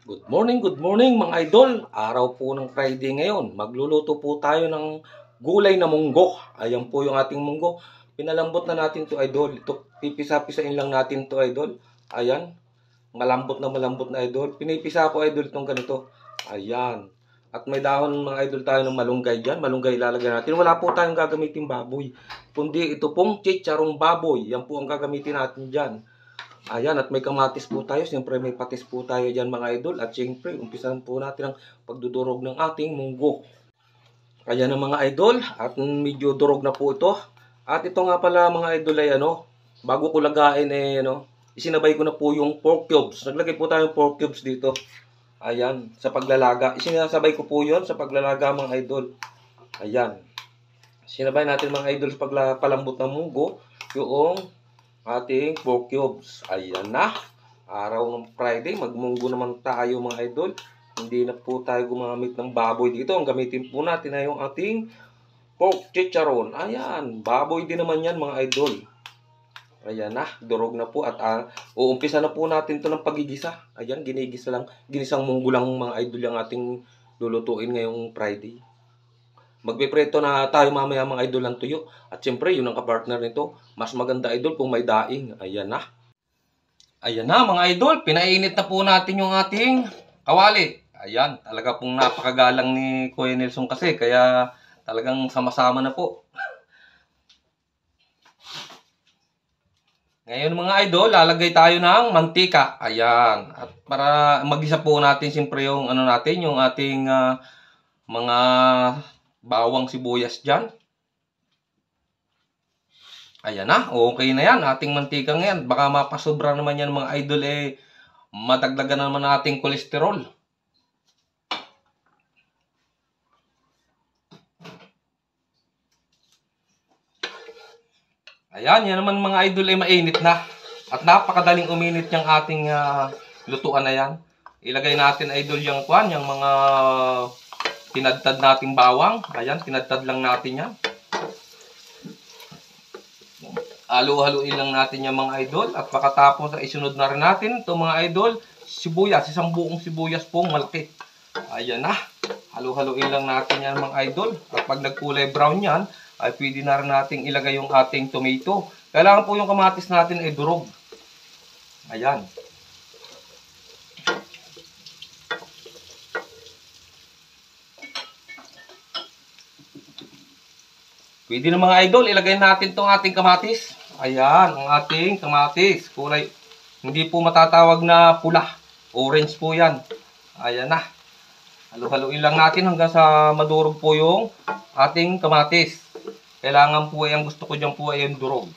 Good morning mga idol. Araw po ng Friday ngayon. Magluluto po tayo ng gulay na munggo. Ayan po yung ating munggo. Pinalambot na natin to idol. Ito, pipisa-pisain lang natin to idol. Ayan. Malambot na idol. Pinipisa ko idol itong ganito. Ayan. At may dahon mga idol tayo ng malunggay dyan. Malunggay ilalagay natin. Wala po tayong gagamitin baboy. Kundi ito pong chicharong baboy. Yan po ang gagamitin natin dyan. Ayan, at may kamatis po tayo. Siyempre may patis po tayo dyan mga idol. At siyempre, umpisan po natin ang pagdudurog ng ating munggo. Ayan na mga idol. At medyo durog na po ito. At ito nga pala mga idol ay bago ko lagain isinabay ko na po yung pork cubes. Naglagay po tayo ng pork cubes dito. Ayan, sa paglalaga. Isinasabay ko po yon sa paglalaga mga idol. Ayan. Sinabay natin mga idol sa pagpalambot ng munggo. Yung ating pork cubes. Ayan na. Araw ng Friday. Magmunggo naman tayo mga idol. Hindi na po tayo gumamit ng baboy dito. Ang gamitin po natin ay yung ating pork chicharon. Ayan. Baboy din naman yan mga idol. Ayan na. Durog na po. At uumpisa na po natin ito ng pagigisa. Ayan. Ginigisa lang. Ginisang munggo lang mga idol yung ating lulutuin ngayong Friday. Magpipreto na tayo mamaya mga idol ng tuyo. At siyempre, yun ang kapartner nito. Mas maganda idol kung may daing. Ayan na. Ayan na mga idol. Pinainit na po natin yung ating kawali. Ayan. Talaga pong napakagalang ni Kuya Nelson kasi. Kaya talagang sama-sama na po. Ngayon mga idol, lalagay tayo ng mantika. Ayan. At para magisa po natin siyempre yung yung ating mga bawang sibuyas dyan. Ayan na, okay na yan. Ating mantika ngayon. Baka mapasobra naman yan mga idol madagdagan naman ating kolesterol. Ayan, yan naman mga idol mainit na. At napakadaling uminit yung ating lutuan na yan. Ilagay natin idol yung yung mga tinadtad nating bawang. Ayan, tinadtad lang natin yan. Halo-haluin lang natin yung mga idol. At pagkatapos, isunod na rin natin ito mga idol. Sibuyas, isang buong sibuyas pong malaki. Ayan na. Halo-haluin lang natin yan mga idol. At pag nagkulay brown yan, ay pwede na rin natin ilagay yung ating tomato. Kailangan po yung kamatis natin ay durog. Ayan. Pwede na mga idol, ilagay natin itong ating kamatis. Ayan, ang ating kamatis. Kulay, hindi po matatawag na pula. Orange po yan. Ayan na. Halo-haluin lang natin hanggang sa madurog po yung ating kamatis. Kailangan po ang gusto ko dyan po ay yung durog.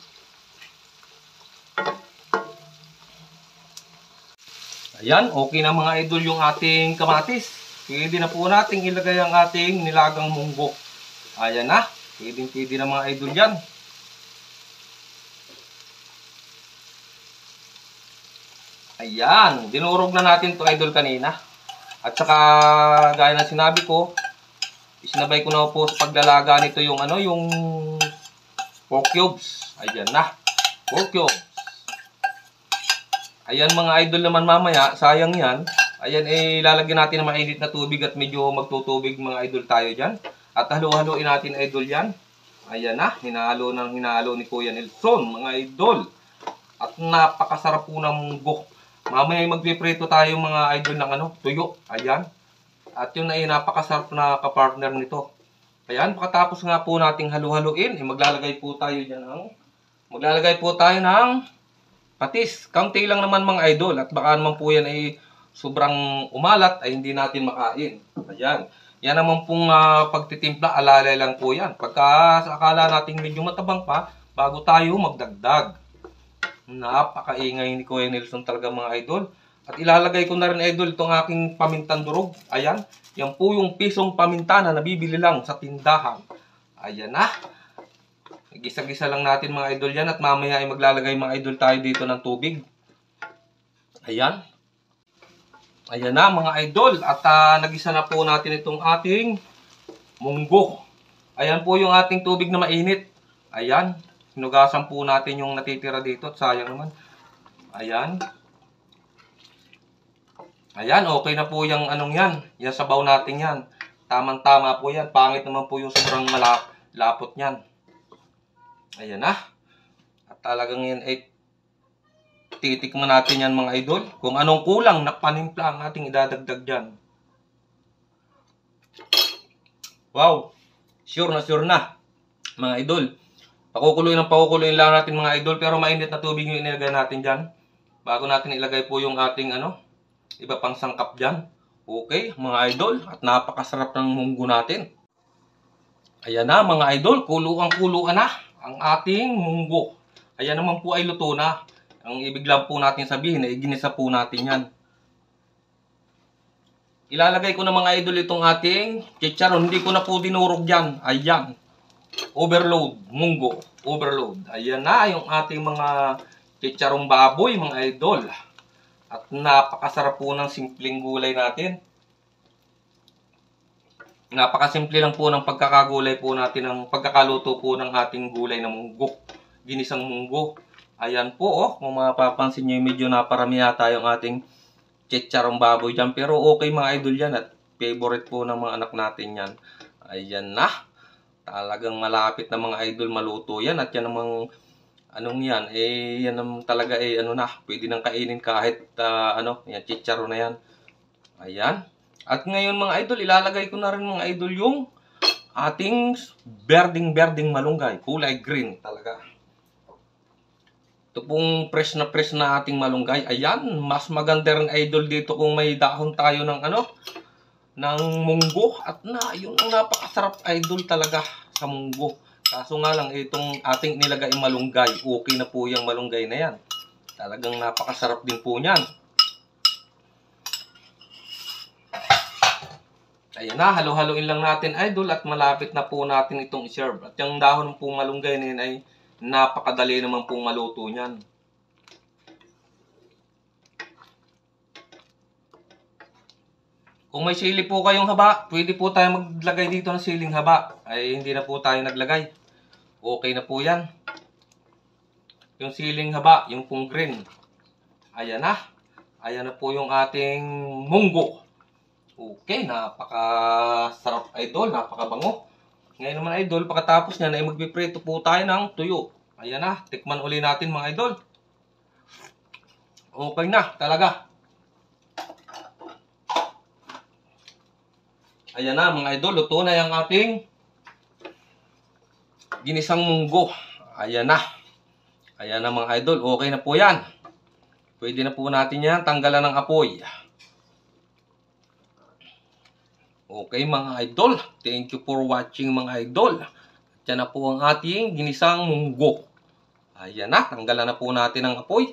Ayan, okay na mga idol yung ating kamatis. Pwede na po natin ilagay ang ating nilagang munggo. Ayan na. Pwede na mga idol yan. Ayan. Dinurog na natin to idol kanina. At saka, gaya na sinabi ko, isinabay ko na po sa paglalaga nito yung yung pork cubes. Ayan na. Pork cubes. Ayan mga idol naman mamaya. Sayang yan. Ayan lalagyan natin ng mainit na tubig at medyo magtutubig mga idol tayo dyan. At halo-haloin natin idol yan. Ayan na, hinalo ni Kuya Nelson mga idol. At napakasarap po ng munggo. Mamaya magpiprito tayo mga idol ng tuyo. Ayan. At yun ay napakasarap na kapartner nito. Ayan, pagkatapos nga po nating halo-haloin, maglalagay po tayo ng patis. Kaunti lang naman mga idol. At baka naman po yan ay sobrang umalat ay hindi natin makain. Ayan. Yan naman pong pagtitimpla, alalay lang po yan. Pagka akala natin medyo matabang pa, bago tayo magdagdag. Napakaingay ni Kuya Nelson talaga mga idol. At ilalagay ko na rin idol itong aking pamintang durog. Ayan. Yan po yung pisong paminta na nabibili lang sa tindahan. Ayan na. Gisa-gisa lang natin mga idol yan. At mamaya ay maglalagay mga idol tayo dito ng tubig. Ayan. Ayan na mga idol. At nagisa na po natin itong ating munggo. Ayan po yung ating tubig na mainit. Ayan. Hinugasan po natin yung natitira dito. Sayang naman. Ayan. Ayan, okay na po yung anong yan. Yung sabaw natin yan. Tamang-tama po yan. Pangit naman po yung sobrang lapot niyan. Ayan na. At talagang yan ay titikman natin yan mga idol. Kung anong kulang na panimpla ang ating idadagdag dyan. Wow! Sure na. Mga idol. Pakukuloyin lang natin mga idol. Pero mainit na tubig yung inilagay natin dyan. Bago natin ilagay po yung ating iba pang sangkap dyan. Okay, mga idol. At napakasarap ng munggo natin. Ayan na mga idol. Kuluan na ang ating munggo. Ayan naman po ay luto na. Ang ibig lang po natin sabihin ay ginisa po natin yan. Ilalagay ko na mga idol itong ating chicharon. Hindi ko na po dinurog dyan. Ayan. Overload. Munggo. Overload. Ayan na yung ating mga chicharong baboy mga idol. At napakasarap po ng simpleng gulay natin. Napakasimple lang po ng pagkakagulay po natin, ng pagkakaluto po ng ating gulay na munggo. Ginisang munggo. Ayan po, kung mapapansin nyo, medyo naparami yata yung ating chicharong baboy dyan. Pero okay mga idol yan at favorite po ng mga anak natin yan. Ayan na. Talagang malapit na mga idol maluto yan. At yan namang yan, yan naman talaga pwede nang kainin kahit yan, chicharon na yan. Ayan. At ngayon mga idol, ilalagay ko na rin mga idol yung ating berding malunggay. Kulay green talaga. Ito pong fresh na ating malunggay. Ayan, mas maganda rin idol dito kung may dahon tayo ng ng munggo. At yun ang napakasarap idol talaga sa munggo. Kaso nga lang, itong ating nilagay malunggay, okay na po yung malunggay na yan. Talagang napakasarap din po niyan. Ayan na, halo-haloin lang natin idol at malapit na po natin itong i-serve. At yung dahon po malunggay na yan ay napakadali naman pong maluto niyan. Kung may sili po kayong haba, pwede po tayo maglagay dito ng siling haba. Ay hindi na po tayo naglagay. Okay na po yan. Yung siling haba, yung pong green. Ayan na. Ayan na po yung ating munggo. Okay, napakasarap idol, napakabango. Ngayon naman idol, pagkatapos niyan ay magpiprito po tayo ng tuyo. Ayan na, tikman uli natin mga idol. Okay na, talaga. Ayan na mga idol, luto na yung ating ginisang munggo. Ayan na. Ayan na mga idol, okay na po yan. Pwede na po natin yan tanggalan ng apoy. Okay mga idol, thank you for watching mga idol. At yan na po ang ating ginisang munggo. Ayan na, tanggalan na po natin ang apoy.